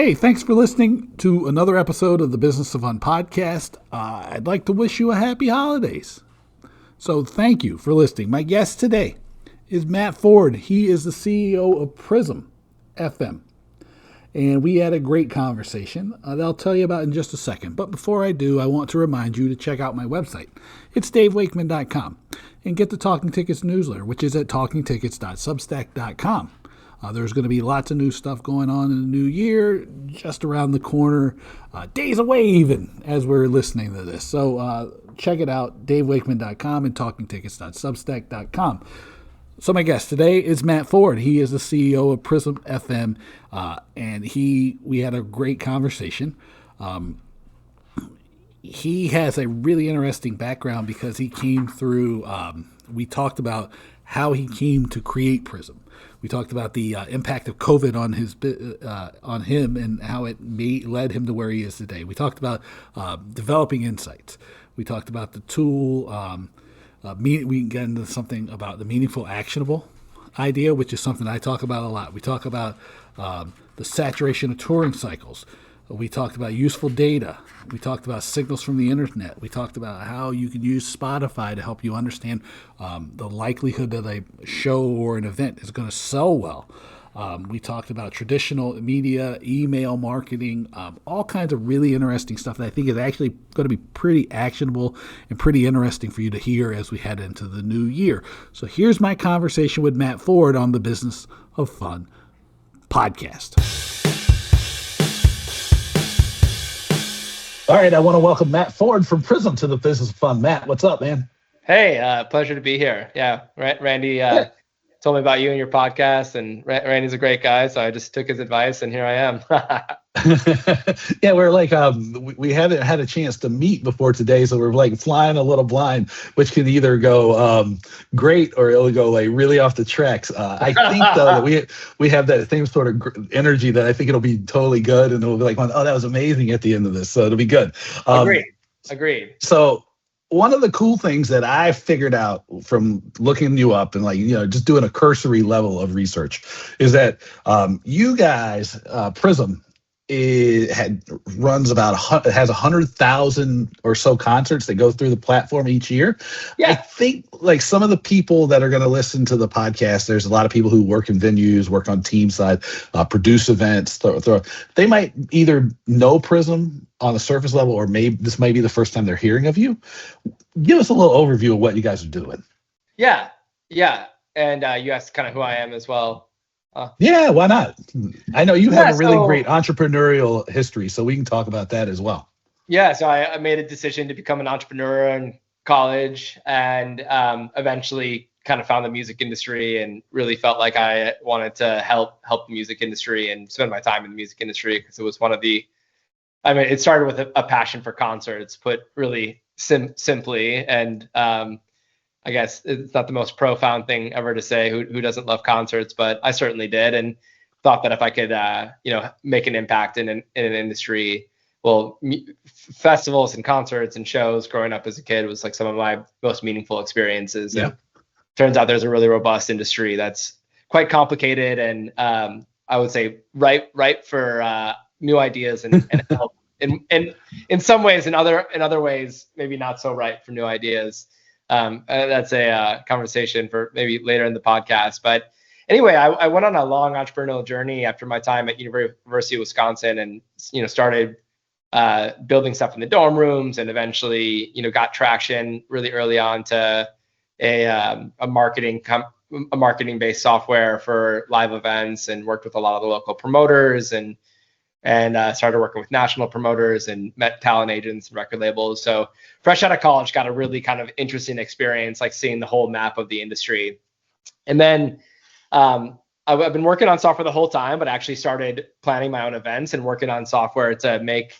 Hey, thanks for listening to another episode of the Business of Fun podcast. I'd like to wish you a happy holidays. So thank you for listening. My guest today is Matt Ford. He is the CEO of Prism FM. And we had a great conversation that I'll tell you about in just a second. But before I do, I want to remind you to check out my website. It's davewakeman.com. And get the Talking Tickets newsletter, which is at talkingtickets.substack.com. There's going to be lots of new stuff going on in the new year, just around the corner, days away even, as we're listening to this. So check it out, davewakeman.com and talkingtickets.substack.com. So my guest today is Matt Ford. He is the CEO of Prism FM, and we had a great conversation. He has a really interesting background because he came through, we talked about how he came to create Prism. We talked about the impact of COVID on him and how it led him to where he is today. We talked about developing insights. We talked about the tool. We can get into something about the meaningful, actionable idea, which is something I talk about a lot. We talk about the saturation of touring cycles. We talked about useful data. We talked about signals from the internet. We talked about how you can use Spotify to help you understand the likelihood that a show or an event is going to sell well. We talked about traditional media, email marketing, all kinds of really interesting stuff that I think is actually going to be pretty actionable and pretty interesting for you to hear as we head into the new year. So here's my conversation with Matt Ford on the Business of Fun podcast. All right, I want to welcome Matt Ford from Prism to the Business of Fun. Matt, what's up, man? Hey, pleasure to be here. Yeah, Randy told me about you and your podcast, and Randy's a great guy, so I just took his advice, and here I am. Yeah, we're like, we haven't had a chance to meet before today, so we're like flying a little blind, which can either go great or it'll go like really off the tracks. I think though that we have that same sort of energy that I think it'll be totally good, and it'll be like, oh, that was amazing at the end of this, so it'll be good. Agreed. So one of the cool things that I figured out from looking you up and just doing a cursory level of research is that you guys, Prism, has 100,000 or so concerts that go through the platform each year. Yeah. I think like some of the people that are going to listen to the podcast, there's a lot of people who work in venues, work on team side, produce events. They might either know Prism on the surface level, or maybe this might be the first time they're hearing of you. Give us a little overview of what you guys are doing. Yeah. And you asked kind of who I am as well. Yeah, why not? I know you have a really great entrepreneurial history, so we can talk about that as well. Yeah, so I made a decision to become an entrepreneur in college, and eventually kind of found the music industry and really felt like I wanted to help the music industry and spend my time in the music industry, because it was it started with a passion for concerts, put really simply, and I guess it's not the most profound thing ever to say, who doesn't love concerts, but I certainly did, and thought that if I could, make an impact in an industry. Well, festivals and concerts and shows growing up as a kid was like some of my most meaningful experiences. Yeah. And turns out there's a really robust industry that's quite complicated, and I would say ripe for new ideas and help. And in some ways, in other ways, maybe not so ripe for new ideas. That's a conversation for maybe later in the podcast. But anyway, I went on a long entrepreneurial journey after my time at University of Wisconsin, and started building stuff in the dorm rooms, and eventually got traction really early on to a marketing based software for live events, and worked with a lot of the local promoters, and started working with national promoters and met talent agents and record labels. So fresh out of college, got a really kind of interesting experience, like seeing the whole map of the industry. And then I've been working on software the whole time, but actually started planning my own events and working on software to make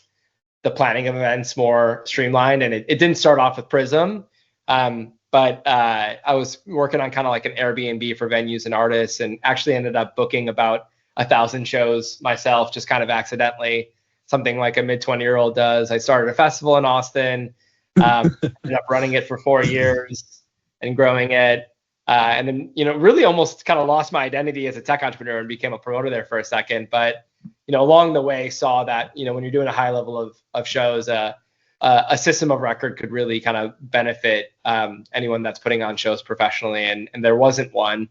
the planning of events more streamlined. And it didn't start off with Prism, but I was working on kind of like an Airbnb for venues and artists, and actually ended up booking about 1,000 shows myself, just kind of accidentally, something like a mid 20-year-old does. I started a festival in Austin, ended up running it for 4 years and growing it. And then, really almost kind of lost my identity as a tech entrepreneur and became a promoter there for a second. But along the way saw that, when you're doing a high level of shows, a system of record could really kind of benefit anyone that's putting on shows professionally, and there wasn't one.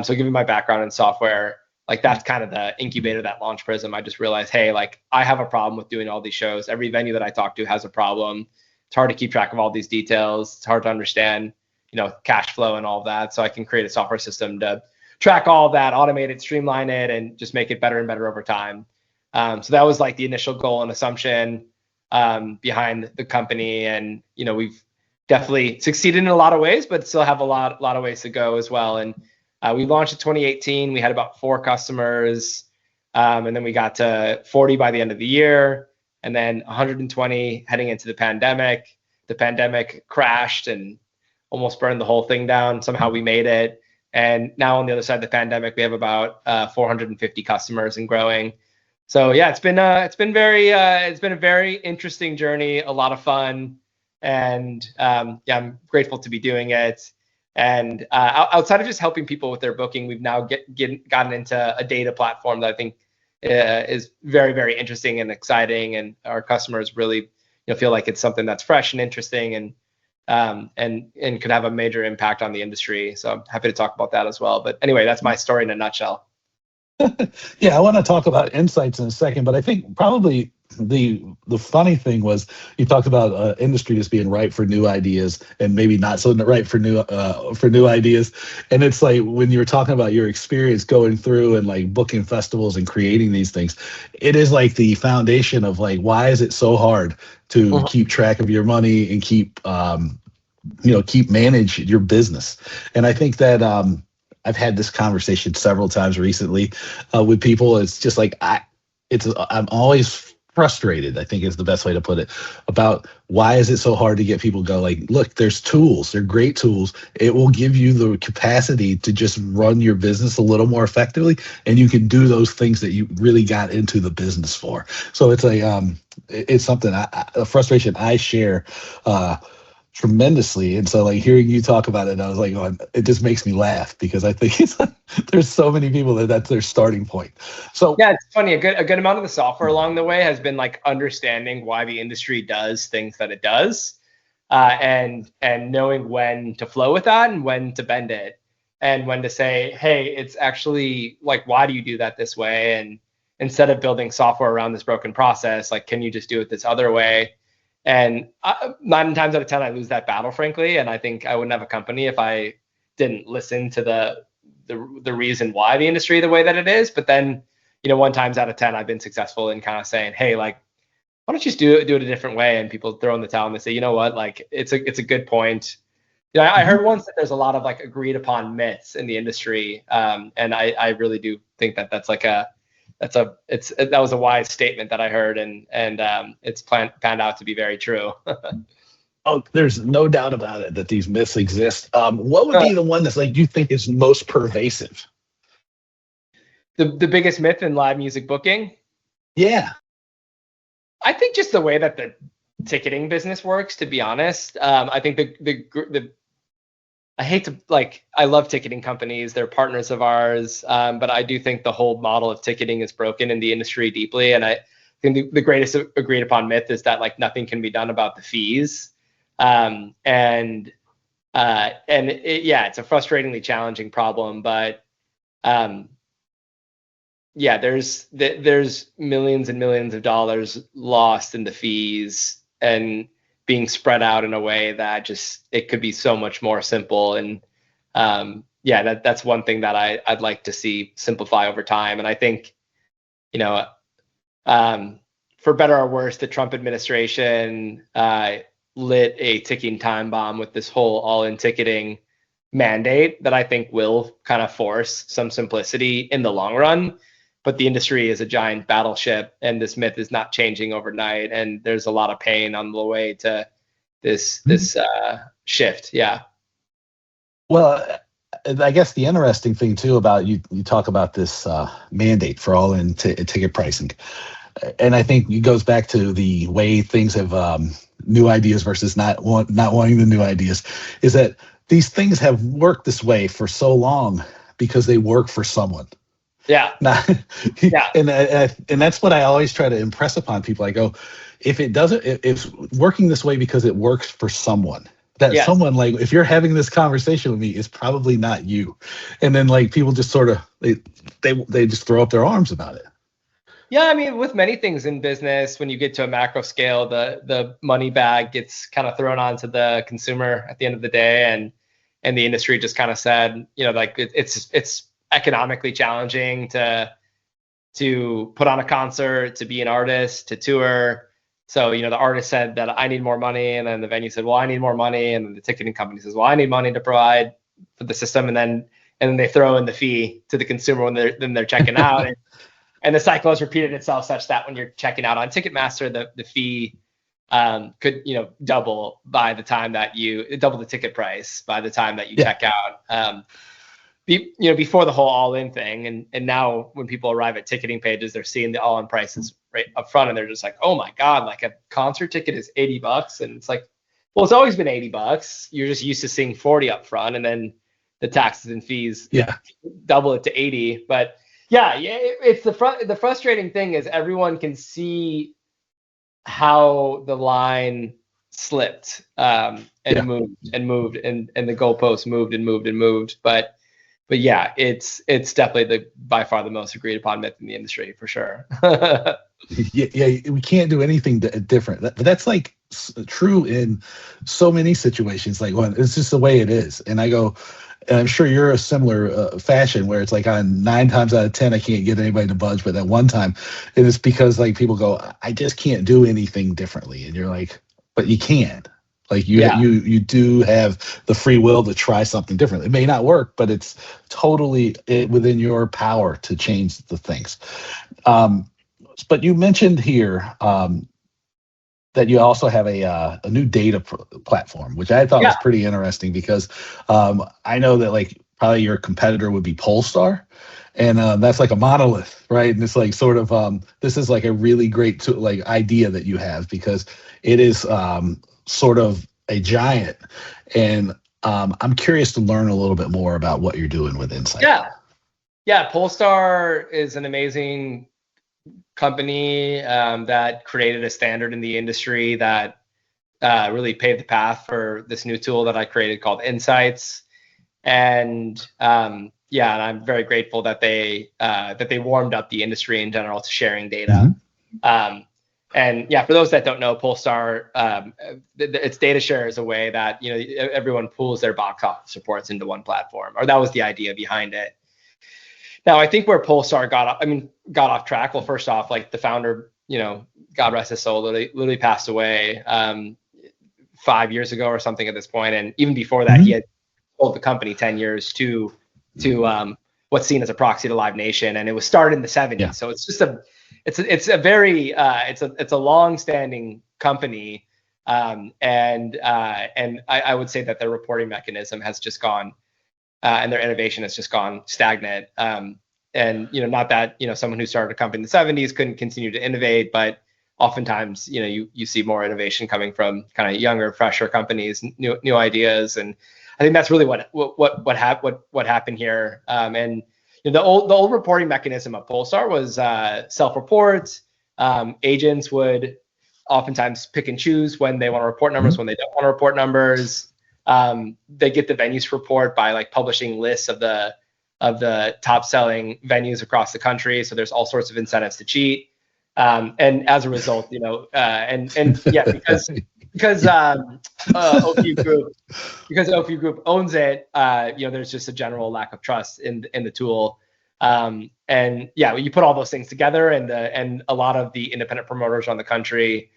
So given my background in software, like that's kind of the incubator that launched Prism. I just realized, hey, like I have a problem with doing all these shows. Every venue that I talk to has a problem. It's hard to keep track of all these details. It's hard to understand, cash flow and all of that. So I can create a software system to track all of that, automate it, streamline it, and just make it better and better over time. So that was like the initial goal and assumption behind the company. And, we've definitely succeeded in a lot of ways, but still have a lot of ways to go as well. And we launched in 2018. We had about 4 customers. And then we got to 40 by the end of the year, and then 120 heading into the pandemic. The pandemic crashed and almost burned the whole thing down. Somehow we made it. And now on the other side of the pandemic, we have about 450 customers and growing. So yeah, it's been a very interesting journey, a lot of fun, and I'm grateful to be doing it. And outside of just helping people with their booking, we've now gotten into a data platform that I think is very, very interesting and exciting, and our customers really feel like it's something that's fresh and interesting, and could have a major impact on the industry. So I'm happy to talk about that as well. But anyway, that's my story in a nutshell. Yeah, I want to talk about insights in a second, but I think probably the funny thing was you talked about industry just being ripe for new ideas and maybe not so ripe for new ideas. And it's like when you were talking about your experience going through and like booking festivals and creating these things, it is like the foundation of like, why is it so hard to keep track of your money and keep manage your business? And I think that I've had this conversation several times recently with people. It's just like I'm always frustrated, I think is the best way to put it, about why is it so hard to get people to go like, look, there's tools, they're great tools. It will give you the capacity to just run your business a little more effectively, and you can do those things that you really got into the business for. So it's it's something, a frustration I share tremendously. And so like hearing you talk about it, I was like, it just makes me laugh, because I think there's so many people that's their starting point. So yeah, it's funny. A good amount of the software along the way has been like understanding why the industry does things that it does, and knowing when to flow with that and when to bend it, and when to say, hey, it's actually like, why do you do that this way? And instead of building software around this broken process, like, can you just do it this other way? And 9 times out of 10, I lose that battle, frankly. And I think I wouldn't have a company if I didn't listen to the reason why the industry the way that it is. But then, 1 times out of 10, I've been successful in kind of saying, hey, like, why don't you just do it a different way? And people throw in the towel and they say, you know what, like, it's a good point. I heard once that there's a lot of like agreed upon myths in the industry, and I really do think that that's like that was a wise statement that I heard, and it's panned out to be very true. Oh, there's no doubt about it that these myths exist. What would be the one that's like you think is most pervasive? The biggest myth in live music booking? Yeah. I think just the way that the ticketing business works, to be honest. I think I hate to I love ticketing companies. They're partners of ours. But I do think the whole model of ticketing is broken in the industry deeply. And I think the greatest agreed upon myth is that like nothing can be done about the fees. It's a frustratingly challenging problem, but there's millions and millions of dollars lost in the fees and being spread out in a way that just, it could be so much more simple. And that's one thing that I'd like to see simplify over time. And I think, for better or worse, the Trump administration lit a ticking time bomb with this whole all-in ticketing mandate that I think will kind of force some simplicity in the long run. But the industry is a giant battleship, and this myth is not changing overnight. And there's a lot of pain on the way to this shift. Yeah. Well, I guess the interesting thing too about you talk about this mandate for all-in ticket pricing, and I think it goes back to the way things have new ideas versus not wanting the new ideas, is that these things have worked this way for so long because they work for someone. Yeah. Not, Yeah. and that's what I always try to impress upon people. I go, if it doesn't, if it's working this way because it works for someone, that Yes. someone, like, if you're having this conversation with me, it's probably not you. And then, like, people just sort of, they just throw up their arms about it. Yeah, I mean, with many things in business, when you get to a macro scale, the money bag gets kind of thrown onto the consumer at the end of the day, and the industry just kind of said, like it's economically challenging to put on a concert, to be an artist, to tour. So, the artist said that I need more money, and then the venue said, well, I need more money, and then the ticketing company says, well, I need money to provide for the system, and then they throw in the fee to the consumer when they're checking out. And the cycle has repeated itself such that when you're checking out on Ticketmaster, the fee could double by the time that double the ticket price by the time that you check out. Before the whole all-in thing, and now when people arrive at ticketing pages, they're seeing the all-in prices right up front, and they're just like, oh my god, like a concert ticket is $80, and it's like, well, it's always been $80. You're just used to seeing 40 up front, and then the taxes and fees double it to 80, but. Yeah, it's the frustrating thing is everyone can see how the line slipped moved and the goalpost moved and moved and moved. But yeah, it's definitely by far the most agreed upon myth in the industry for sure. Yeah, we can't do anything different. But that's like true in so many situations. Like, well, it's just the way it is. And I go. And I'm sure you're a similar fashion where it's like on 9 times out of 10, I can't get anybody to budge, but that one time, and it's because like people go, I just can't do anything differently, and you're like, but you can. Like you do have the free will to try something different. It may not work, but it's totally within your power to change the things. But you mentioned here that you also have a new data platform, which I thought was pretty interesting because I know that like probably your competitor would be Polestar, and that's like a monolith, right? And it's like sort of this is like a really great idea that you have because it is sort of a giant, and I'm curious to learn a little bit more about what you're doing with Insight. Yeah, Polestar is an amazing company that created a standard in the industry that really paved the path for this new tool that I created called Insights. And and I'm very grateful that they warmed up the industry in general to sharing data. Mm-hmm. For those that don't know, Polestar, its data share is a way that everyone pools their box office reports into one platform, or that was the idea behind it. Now, I think where Polestar got off track. Well, first off, like the founder, God rest his soul, literally passed away 5 years ago or something at this point. And even before that, he had sold the company 10 years to what's seen as a proxy to Live Nation, and it was started in the 70s. Yeah. So it's just it's a long-standing company, and I would say that their reporting mechanism has just gone. And their innovation has just gone stagnant. Not that someone who started a company in the 70s couldn't continue to innovate, but oftentimes you see more innovation coming from kind of younger, fresher companies, new ideas, and I think that's really what happened here. The old reporting mechanism of Polestar was self-report. Agents would oftentimes pick and choose when they want to report numbers, when they don't want to report numbers. They get the venues report by like publishing lists of the top selling venues across the country. So there's all sorts of incentives to cheat. And as a result, because OP Group owns it, there's just a general lack of trust in the tool. You put all those things together, and a lot of the independent promoters around the country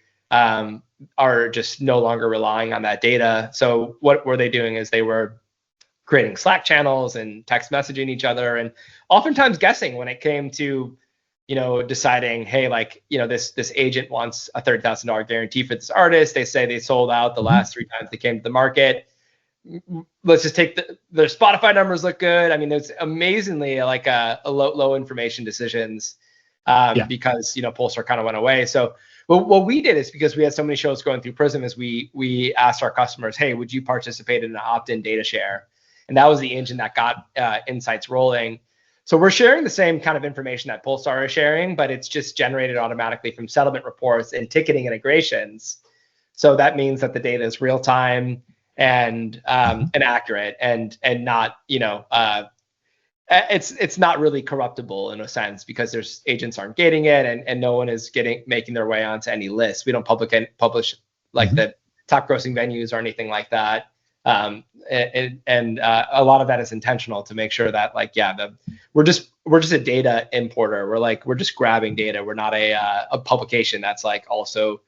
are just no longer relying on that data. So what were they doing is they were creating Slack channels and text messaging each other, and oftentimes guessing when it came to, deciding, hey, this agent wants a $30,000 guarantee for this artist. They say they sold out the last 3 times they came to the market. Let's just take their Spotify numbers look good. I mean, there's amazingly like a low information decisions because Polestar kind of went away. So what we did is, because we had so many shows going through Prism, is we asked our customers, hey, would you participate in an opt-in data share? And that was the engine that got Insights rolling. So we're sharing the same kind of information that Polestar is sharing, but it's just generated automatically from settlement reports and ticketing integrations. So that means that the data is real time and accurate and not, it's not really corruptible in a sense, because there's agents aren't gating it, and no one is making their way onto any list. We don't publish like the top grossing venues or anything like that. And a lot of that is intentional to make sure that we're just a data importer. We're just grabbing data. We're not a publication that's like also,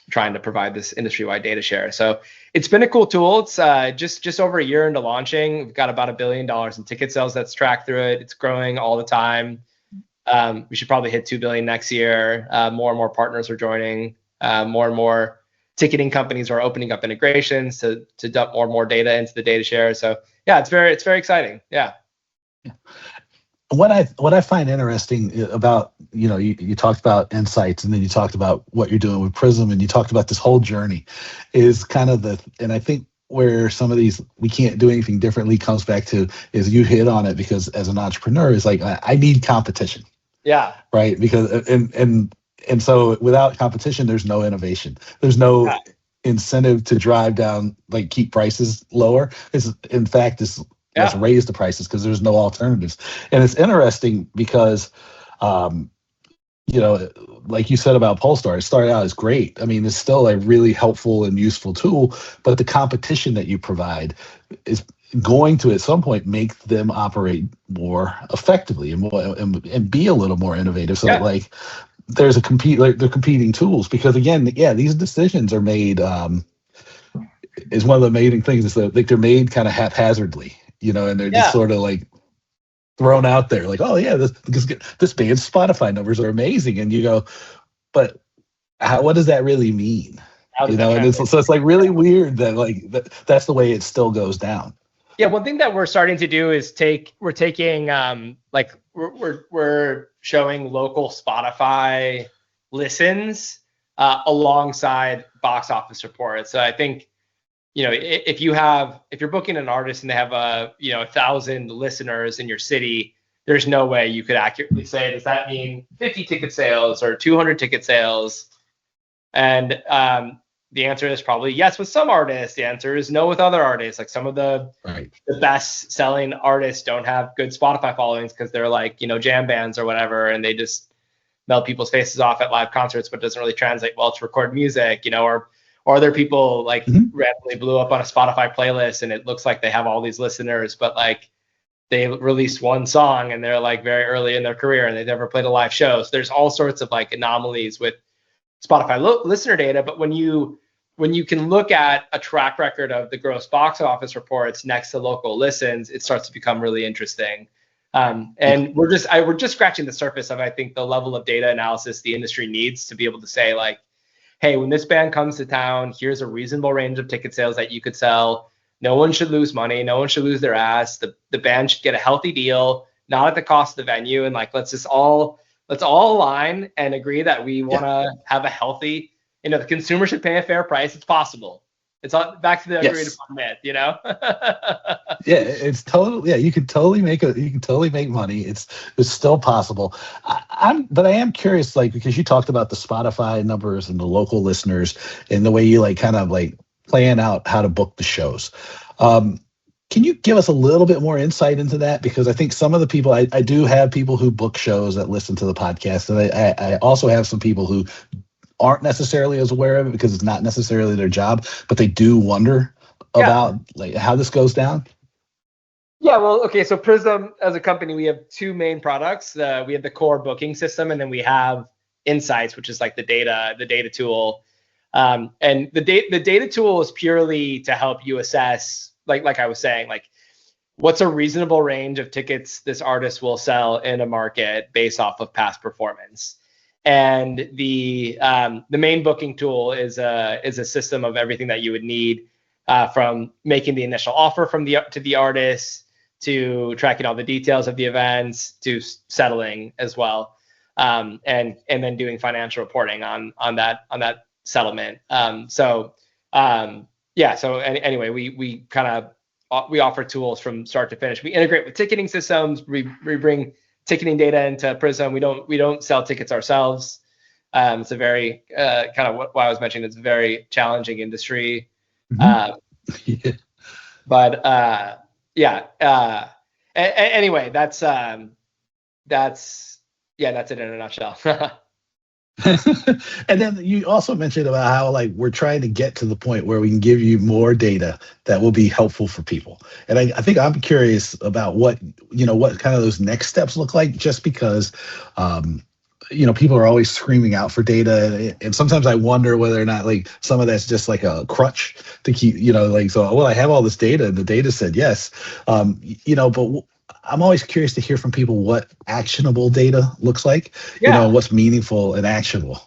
trying to provide this industry-wide data share. So it's been a cool tool. It's just over a year into launching. We've got about $1 billion in ticket sales that's tracked through it. It's growing all the time. We should probably hit 2 billion next year. More and more partners are joining. More and more ticketing companies are opening up integrations to dump more and more data into the data share. So yeah, it's very exciting. Yeah. What I find interesting about, you talked about insights, and then you talked about what you're doing with Prism, and you talked about this whole journey is kind of and I think where some of these we can't do anything differently comes back to is you hit on it, because as an entrepreneur is like, I need competition. Yeah. Right. Because and so without competition, there's no innovation. There's no incentive to drive down, keep prices lower. Let's raise the prices, because there's no alternatives. And it's interesting because, like you said about Polestar, it started out as great. I mean, it's still a really helpful and useful tool, but the competition that you provide is going to at some point make them operate more effectively and be a little more innovative. So there's they're competing tools, because again, these decisions are made, is one of the amazing things is that they're made kind of haphazardly. And they're just sort of thrown out there, oh yeah, this band's Spotify numbers are amazing, and you go, but what does that really mean? And it's really weird that that's the way it still goes down. Yeah, one thing that we're starting to do is we're showing local Spotify listens alongside box office reports. So I think, if you're booking an artist and they have 1,000 listeners in your city, there's no way you could accurately say, does that mean 50 ticket sales or 200 ticket sales? And the answer is probably yes with some artists. The answer is no with other artists. Like some of the best selling artists don't have good Spotify followings because they're jam bands or whatever, and they just melt people's faces off at live concerts, but doesn't really translate well to record music, or other people randomly blew up on a Spotify playlist and it looks like they have all these listeners, but they released one song and they're very early in their career and they've never played a live show. So there's all sorts of anomalies with Spotify listener data. But when you can look at a track record of the gross box office reports next to local listens, it starts to become really interesting. And we're just scratching the surface of, I think, the level of data analysis the industry needs to be able to say hey, when this band comes to town, here's a reasonable range of ticket sales that you could sell. No one should lose money. No one should lose their ass. The band should get a healthy deal, not at the cost of the venue. And let's all align and agree that we want to have a healthy, the consumer should pay a fair price. It's possible. It's all back to the agreed upon myth, it's totally, you can totally make money. It's still possible. But I am curious, because you talked about the Spotify numbers and the local listeners and the way you plan out how to book the shows. Can you give us a little bit more insight into that? Because I think some of the people, I do have people who book shows that listen to the podcast, and I also have some people who aren't necessarily as aware of it because it's not necessarily their job, but they do wonder about how this goes down. Yeah, well, okay. So Prism as a company, we have two main products. We have the core booking system, and then we have Insights, which is the data tool. And the data tool is purely to help you assess, like I was saying, what's a reasonable range of tickets this artist will sell in a market based off of past performance. And the main booking tool is a system of everything that you would need, from making the initial offer to the artist, to tracking all the details of the events, to settling as well, and then doing financial reporting on that settlement. So anyway, we kind of we offer tools from start to finish. We integrate with ticketing systems. We bring ticketing data into Prism. We don't sell tickets ourselves. It's a very kind of what I was mentioning. It's a very challenging industry. Yeah. But anyway, that's it in a nutshell. And then you also mentioned about how like we're trying to get to the point where we can give you more data that will be helpful for people. And I think I'm curious about what kind of those next steps look like, just because people are always screaming out for data, and sometimes I wonder whether or not like some of that's just like a crutch to keep, I have all this data and the data said yes, but I'm always curious to hear from people what actionable data looks like, what's meaningful and actionable.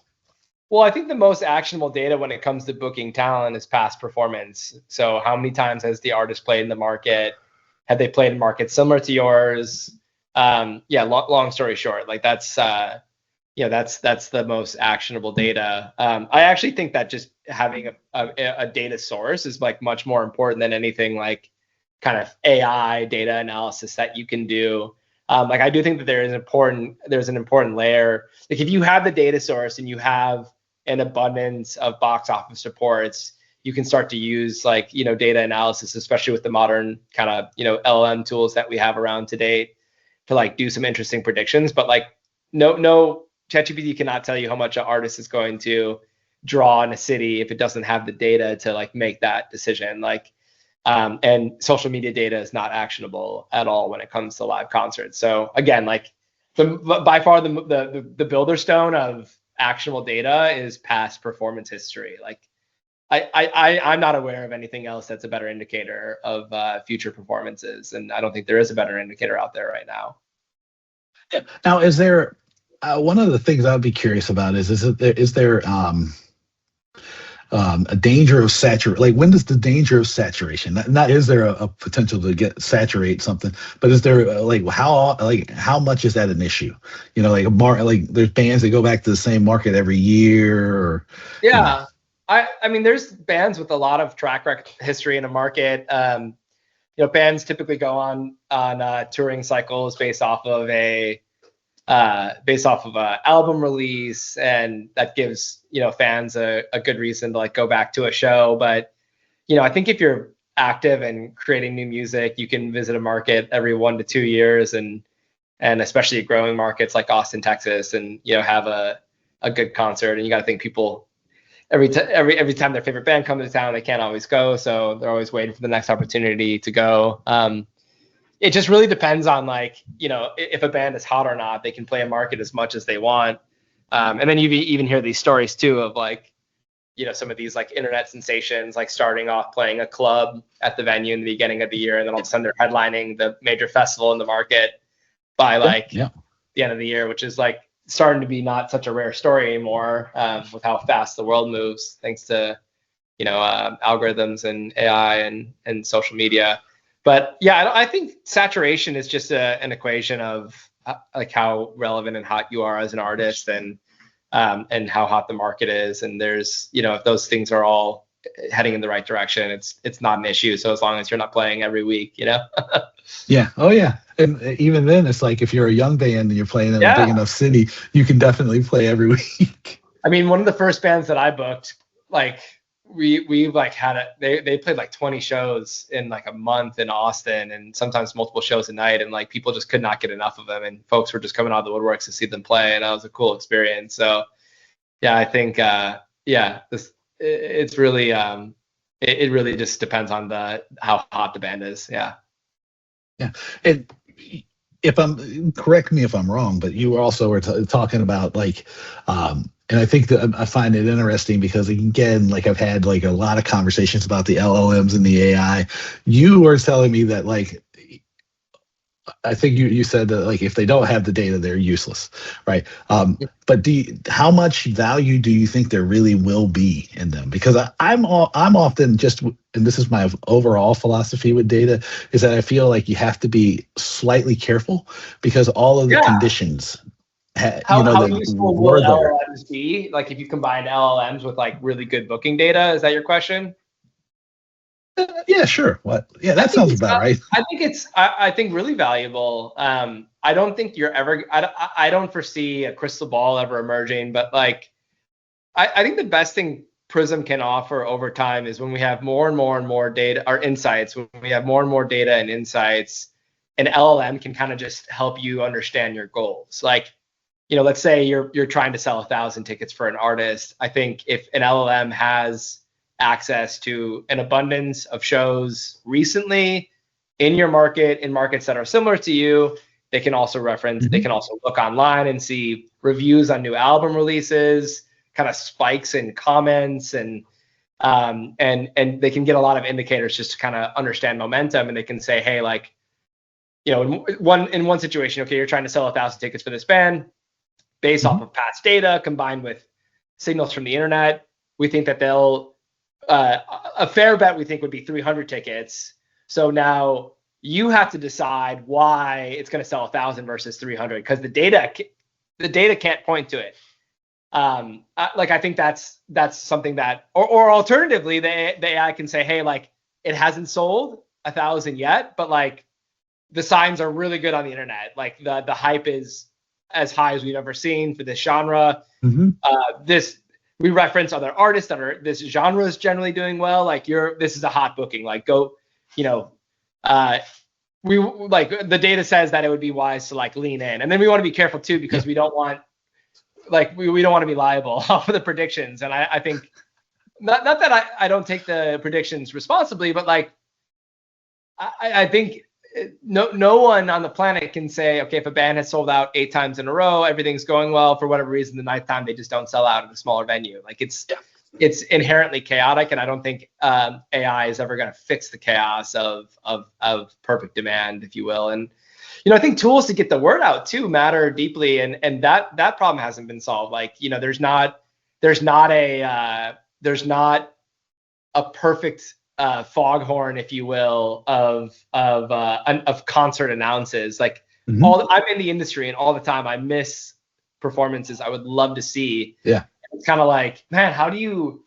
Well, I think the most actionable data when it comes to booking talent is past performance. So how many times has the artist played in the market? Have they played in markets similar to yours? Long story short, like that's the most actionable data. I actually think that just having a data source is like much more important than anything like kind of AI data analysis that you can do. I do think that there's an important layer. Like if you have the data source and you have an abundance of box office reports, you can start to use data analysis, especially with the modern kind of LLM tools that we have around to date, to like do some interesting predictions. But like no ChatGPT cannot tell you how much an artist is going to draw in a city if it doesn't have the data to like make that decision. And social media data is not actionable at all when it comes to live concerts. So again, like by far the builder stone of actionable data is past performance history. Like I'm not aware of anything else that's a better indicator of future performances, and I don't think there is a better indicator out there right now. Yeah. Now, is there one of the things I'd be curious about is there a danger of saturation? Like, when does the danger of saturation? Not is there a potential to saturate something, but is there how much is that an issue? There's bands that go back to the same market every year. Or, yeah, I mean, there's bands with a lot of track record history in a market. Bands typically go on touring cycles based off of a album release, and that gives fans a good reason to like go back to a show. But I think if you're active and creating new music, you can visit a market every 1 to 2 years, and especially growing markets like Austin, Texas, and have a good concert. And you got to think people every time their favorite band comes to town, they can't always go, so they're always waiting for the next opportunity to go. It just really depends on if a band is hot or not. They can play a market as much as they want. And then you even hear these stories too of some of these internet sensations starting off playing a club at the venue in the beginning of the year, and then all of a sudden they're headlining the major festival in the market by the end of the year, which is starting to be not such a rare story anymore, with how fast the world moves thanks to algorithms and AI and social media. But yeah, I think saturation is just an equation of how relevant and hot you are as an artist, and how hot the market is. And there's if those things are all heading in the right direction, it's not an issue. So as long as you're not playing every week, Yeah. Oh yeah. And even then, it's like if you're a young band and you're playing in a big enough city, you can definitely play every week. I mean, one of the first bands that I booked, we had they played 20 shows in a month in Austin, and sometimes multiple shows a night, and people just could not get enough of them, and folks were just coming out of the woodworks to see them play, and that was a cool experience. So yeah, I think it's really it really just depends on how hot the band is. Yeah. And correct me if I'm wrong, but you also were talking about and I think that I find it interesting because, again, I've had a lot of conversations about the LLMs and the AI. You were telling me that I think you said that if they don't have the data, they're useless, right? But how much value do you think there really will be in them? Because I'm often and this is my overall philosophy with data, is that I feel you have to be slightly careful because all of the conditions. How useful will LLMs be? If you combine LLMs with really good booking data, is that your question? Yeah, sure. What? Yeah, I that think sounds it's about right. I think really valuable. I don't think you're ever. I don't foresee a crystal ball ever emerging, but like I think the best thing Prism can offer over time is when we have more and more and more data or insights. When we have more and more data and insights, an LLM can kind of just help you understand your goals. Like, let's say you're trying to sell 1,000 tickets for an artist. I think if an LLM has access to an abundance of shows recently in your market, in markets that are similar to you, they can also reference, they can also look online and see reviews on new album releases, kind of spikes in comments, and they can get a lot of indicators just to kind of understand momentum, and they can say, hey, like, in one situation, okay, you're trying to sell 1,000 tickets for this band based off of past data combined with signals from the internet. We think that they'll a fair bet we think would be 300 tickets. So now you have to decide why it's going to sell 1,000 versus 300 because the data can't point to it. I think that's something that, or alternatively, the AI can say, hey, like it hasn't sold 1,000 yet, but like the signs are really good on the internet. Like the hype is as high as we've ever seen for this genre. We reference other artists that are this genre is generally doing well. Like this is a hot booking. Like go, we like the data says that it would be wise to like lean in, and then we want to be careful too because we don't want we don't want to be liable for the predictions. And I think not that I don't take the predictions responsibly, but like I think no one on the planet can say, okay, if a band has sold out 8 times in a row, everything's going well. For whatever reason, the 9th time they just don't sell out at a smaller venue. Like it's inherently chaotic, and I don't think AI is ever going to fix the chaos of perfect demand, if you will. And I think tools to get the word out too matter deeply, and that problem hasn't been solved. Like there's not a perfect foghorn, if you will, of concert announces. Like I'm in the industry, and all the time I miss performances I would love to see. Yeah, it's kind of like, man, how do you?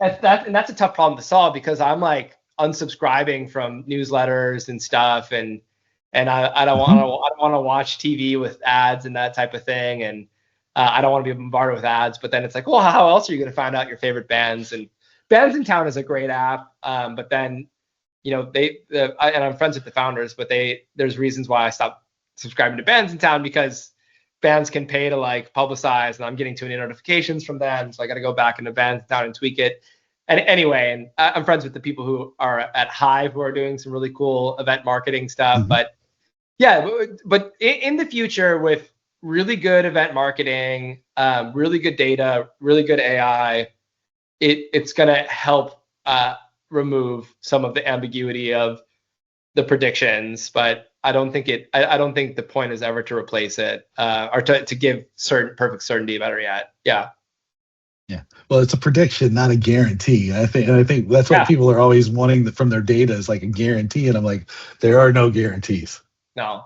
And that's a tough problem to solve because I'm like unsubscribing from newsletters and stuff, and I don't want to watch TV with ads and that type of thing, and I don't want to be bombarded with ads. But then it's like, well, how else are you going to find out your favorite bands? And Bands in Town is a great app, but then, and I'm friends with the founders, but there's reasons why I stopped subscribing to Bands in Town because bands can pay to like publicize, and I'm getting too many notifications from them, so I got to go back into Bands in Town and tweak it. And anyway, and I'm friends with the people who are at Hive who are doing some really cool event marketing stuff. But yeah, but in the future with really good event marketing, really good data, really good AI. It's going to help remove some of the ambiguity of the predictions, but I don't think the point is ever to replace it or to give perfect certainty about it yet. Yeah. Yeah. Well, it's a prediction, not a guarantee. I think that's what people are always wanting from their data is like a guarantee, and I'm like, there are no guarantees. No,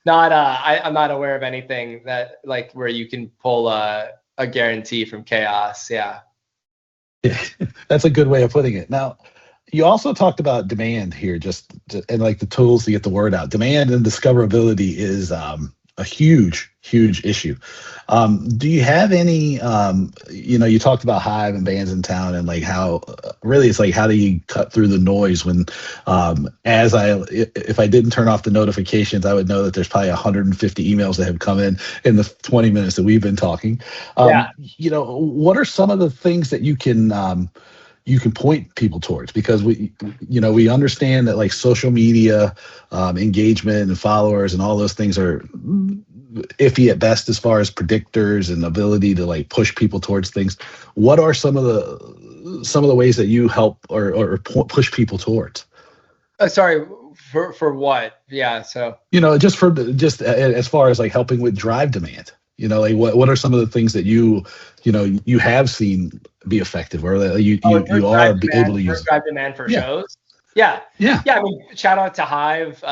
not. I'm not aware of anything that like where you can pull a guarantee from chaos. Yeah. That's a good way of putting it. Now, you also talked about demand here, and like the tools to get the word out. Demand and discoverability is a huge issue. Do you have any? You talked about Hive and Bands in Town, and like how really it's like how do you cut through the noise when, if I didn't turn off the notifications, I would know that there's probably 150 emails that have come in the 20 minutes that we've been talking. What are some of the things that you can point people towards? Because we understand that like social media engagement and followers and all those things are iffy at best as far as predictors and ability to like push people towards things. What are some of the ways that you help or push people towards? Sorry, for what? Yeah, so just as far as like helping with drive demand. Like what are some of the things that you have seen be effective, or that you are able to use? Drive demand for shows. Yeah. I mean, shout out to Hive.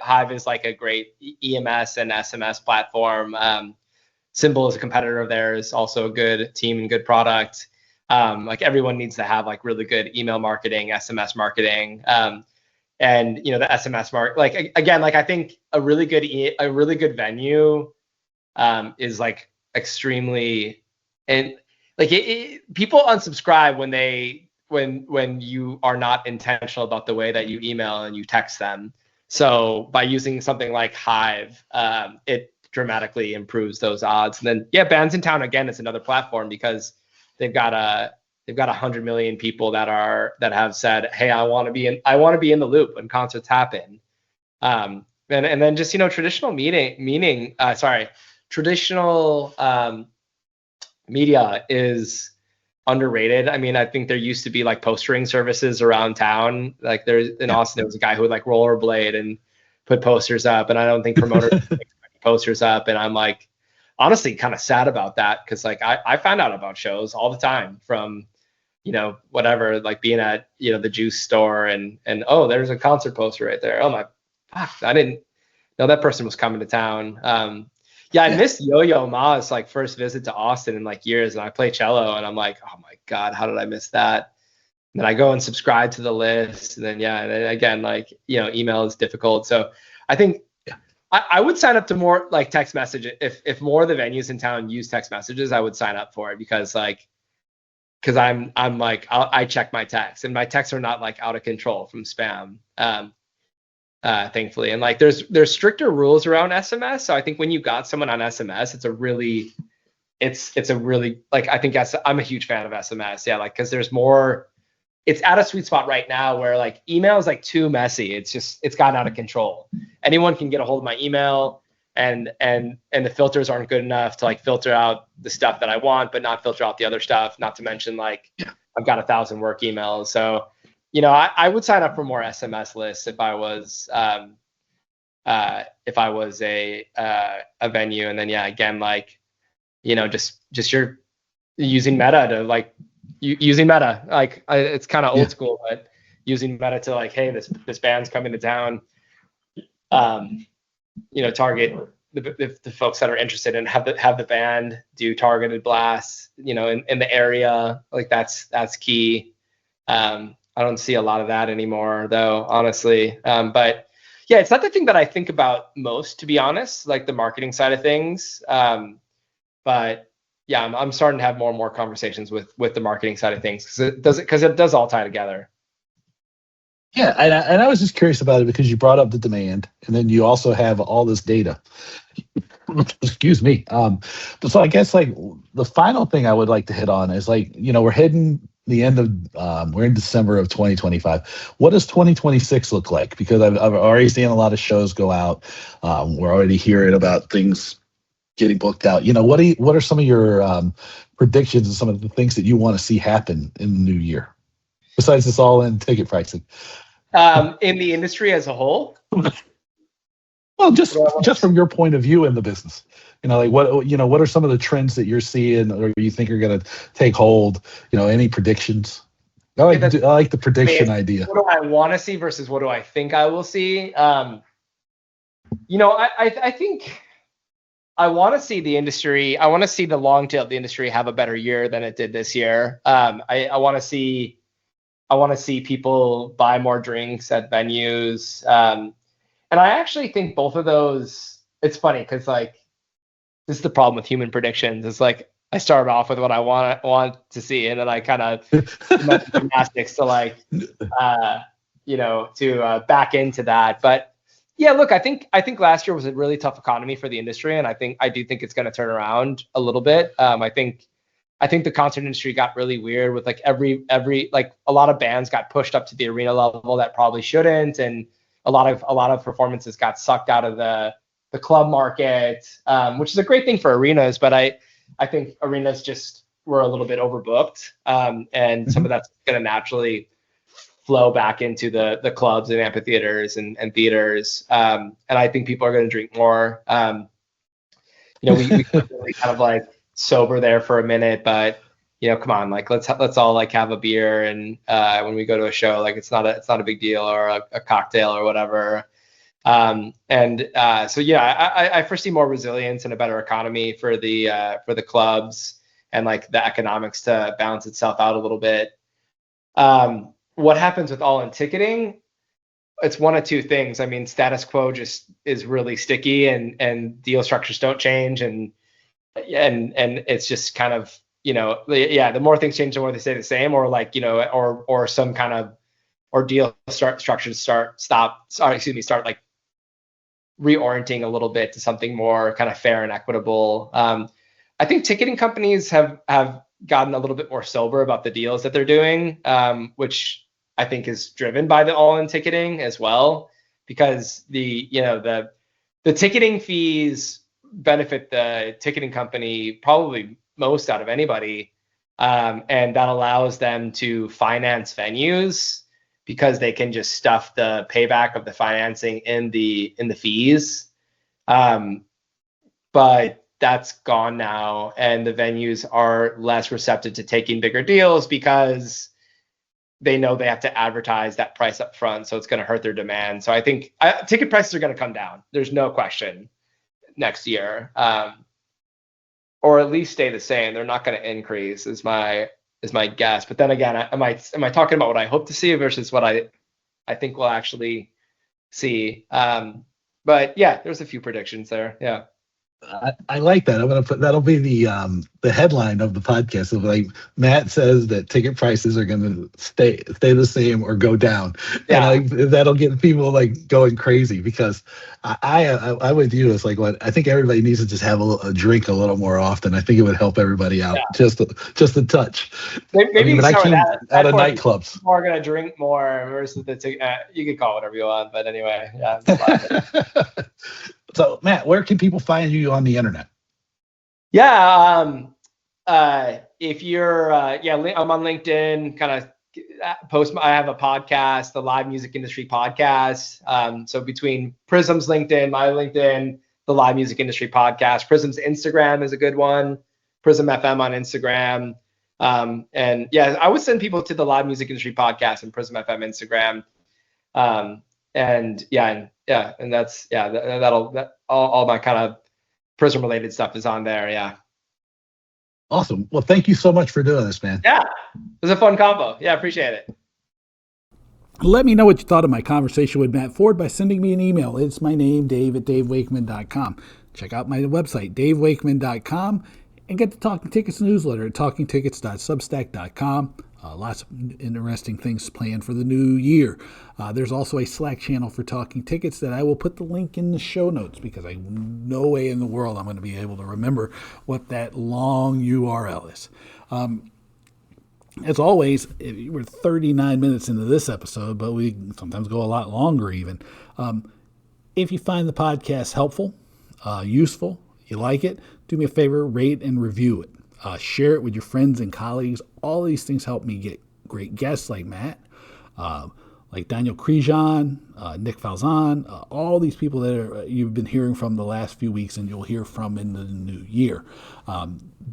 Hive is like a great EMS and SMS platform. Symbol is a competitor of theirs, also a good team and good product. Like everyone needs to have like really good email marketing, SMS marketing. And you know, the SMS like again, like I think a really good venue is like extremely, and like people unsubscribe when you are not intentional about the way that you email and you text them. So by using something like Hive, it dramatically improves those odds. And then yeah, Bandsintown again is another platform because they've got 100 million people that have said, hey, I want to be in the loop when concerts happen. And then just, you know, traditional media is underrated. I mean, I think there used to be like postering services around town. Like there's in Austin, there was a guy who would like rollerblade and put posters up, and I don't think promoters put posters up. And I'm like, honestly, kind of sad about that because like I found out about shows all the time from, you know, whatever, like being at, you know, the juice store and oh, there's a concert poster right there. Oh my, fuck, I didn't know that person was coming to town. Yeah, I missed Yo-Yo Ma's like first visit to Austin in like years, and I play cello, and I'm like, oh my god, how did I miss that? And then I go and subscribe to the list, and then and then again, like, you know, email is difficult. So I think I would sign up to more like text message. If more of the venues in town use text messages, I would sign up for it because I'm like I check my texts, and my texts are not like out of control from spam. Thankfully, and like there's stricter rules around SMS. So I think when you got someone on SMS, it's a really like, I think I'm a huge fan of SMS. Yeah, like because there's more. It's at a sweet spot right now where like email is like too messy. It's gotten out of control. Anyone can get a hold of my email, and the filters aren't good enough to like filter out the stuff that I want, but not filter out the other stuff. Not to mention like I've got 1,000 work emails, so. You know, I would sign up for more SMS lists if I was a venue. And then again, like, you know, just you're using Meta to like using Meta, like it's kind of old school, but using Meta to like, hey, this band's coming to town. You know, target the folks that are interested and have the band do targeted blasts. You know, in the area, like that's key. I don't see a lot of that anymore, though, honestly. But yeah, it's not the thing that I think about most, to be honest, like the marketing side of things. But yeah, I'm starting to have more and more conversations with the marketing side of things because it does all tie together. Yeah, and I was just curious about it because you brought up the demand, and then you also have all this data. Excuse me. So I guess like the final thing I would like to hit on is like, you know, we're heading the end of we're in December of 2025. What does 2026 look like? Because I've already seen a lot of shows go out. We're already hearing about things getting booked out. You know, what are some of your predictions and some of the things that you want to see happen in the new year? Besides this all-in ticket pricing. In the industry as a whole? Well, just from your point of view in the business, you know, like what are some of the trends that you're seeing or you think are going to take hold? You know, any predictions? I like the prediction idea. What do I want to see versus what do I think I will see? You know, I think I want to see the industry. I want to see the long tail of the industry have a better year than it did this year. I want to see people buy more drinks at venues. And I actually think both of those, it's funny because like this is the problem with human predictions. It's like I start off with what I want to see, and then I kind of gymnastics to like you know, to back into that. But yeah, look, I think last year was a really tough economy for the industry, and I do think it's going to turn around a little bit. I think the concert industry got really weird with like every like a lot of bands got pushed up to the arena level that probably shouldn't, and a lot of performances got sucked out of the club market, which is a great thing for arenas. But I think arenas just were a little bit overbooked, and some of that's going to naturally flow back into the clubs and amphitheaters and theaters. And I think people are going to drink more. You know, we really kind of like sober there for a minute, but you know, come on, like let's all like have a beer, and when we go to a show, like it's not a big deal, or a cocktail or whatever. So yeah, I foresee more resilience and a better economy for the clubs and like the economics to balance itself out a little bit. What happens with all-in ticketing? It's one of two things. I mean, status quo just is really sticky, and deal structures don't change, and it's just kind of, the more things change, the more they stay the same, or like, or some kind of, or deal structures start like reorienting a little bit to something more kind of fair and equitable. I think ticketing companies have gotten a little bit more sober about the deals that they're doing, which I think is driven by the all-in ticketing as well, because the ticketing fees benefit the ticketing company probably most out of anybody, and that allows them to finance venues because they can just stuff the payback of the financing in the fees. But that's gone now, and the venues are less receptive to taking bigger deals because they know they have to advertise that price up front, so it's going to hurt their demand. So I think ticket prices are going to come down. There's no question next year, or at least stay the same. They're not going to increase, is my guess. But then again, am I talking about what I hope to see versus what I think we'll actually see? But yeah, there's a few predictions there. Yeah. I like that. I'm going to put that'll be the headline of the podcast. Of like, Matt says that ticket prices are going to stay the same or go down, Yeah. and that'll get people like going crazy, because I with you. It's like, what I think everybody needs to just have a drink a little more often. I think it would help everybody out, just a touch. Maybe I came out of nightclubs. People are going to drink more versus you can call it whatever you want, but anyway, yeah. So, Matt, where can people find you on the internet? Yeah, if you're, I'm on LinkedIn. Kind of I have a podcast, the Live Music Industry Podcast. So between Prism's LinkedIn, my LinkedIn, the Live Music Industry Podcast, Prism's Instagram is a good one. Prism FM on Instagram. And yeah, I would send people to the Live Music Industry Podcast and Prism FM Instagram. And that's all my kind of Prism related stuff is on there. Yeah. Awesome. Well, thank you so much for doing this, man. Yeah, it was a fun combo. Yeah, appreciate it. Let me know what you thought of my conversation with Matt Ford by sending me an email. It's my name, Dave at davewakeman.com. Check out my website, davewakeman.com, and get the Talking Tickets newsletter at talkingtickets.substack.com. Lots of interesting things planned for the new year. There's also a Slack channel for Talking Tickets that I will put the link in the show notes, because no way in the world I'm going to be able to remember what that long URL is. As always, we're 39 minutes into this episode, but we sometimes go a lot longer even. If you find the podcast helpful, useful, you like it, do me a favor, rate and review it. Share it with your friends and colleagues. All these things help me get great guests like Matt, like Daniel Krijan, Nick Falzon, all these people that you've been hearing from the last few weeks and you'll hear from in the new year.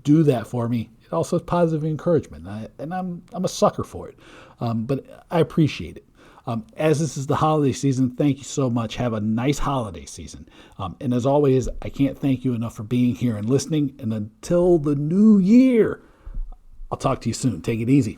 Do that for me. It also is positive encouragement, and I'm a sucker for it, but I appreciate it. As this is the holiday season, thank you so much. Have a nice holiday season. And as always, I can't thank you enough for being here and listening. And until the new year, I'll talk to you soon. Take it easy.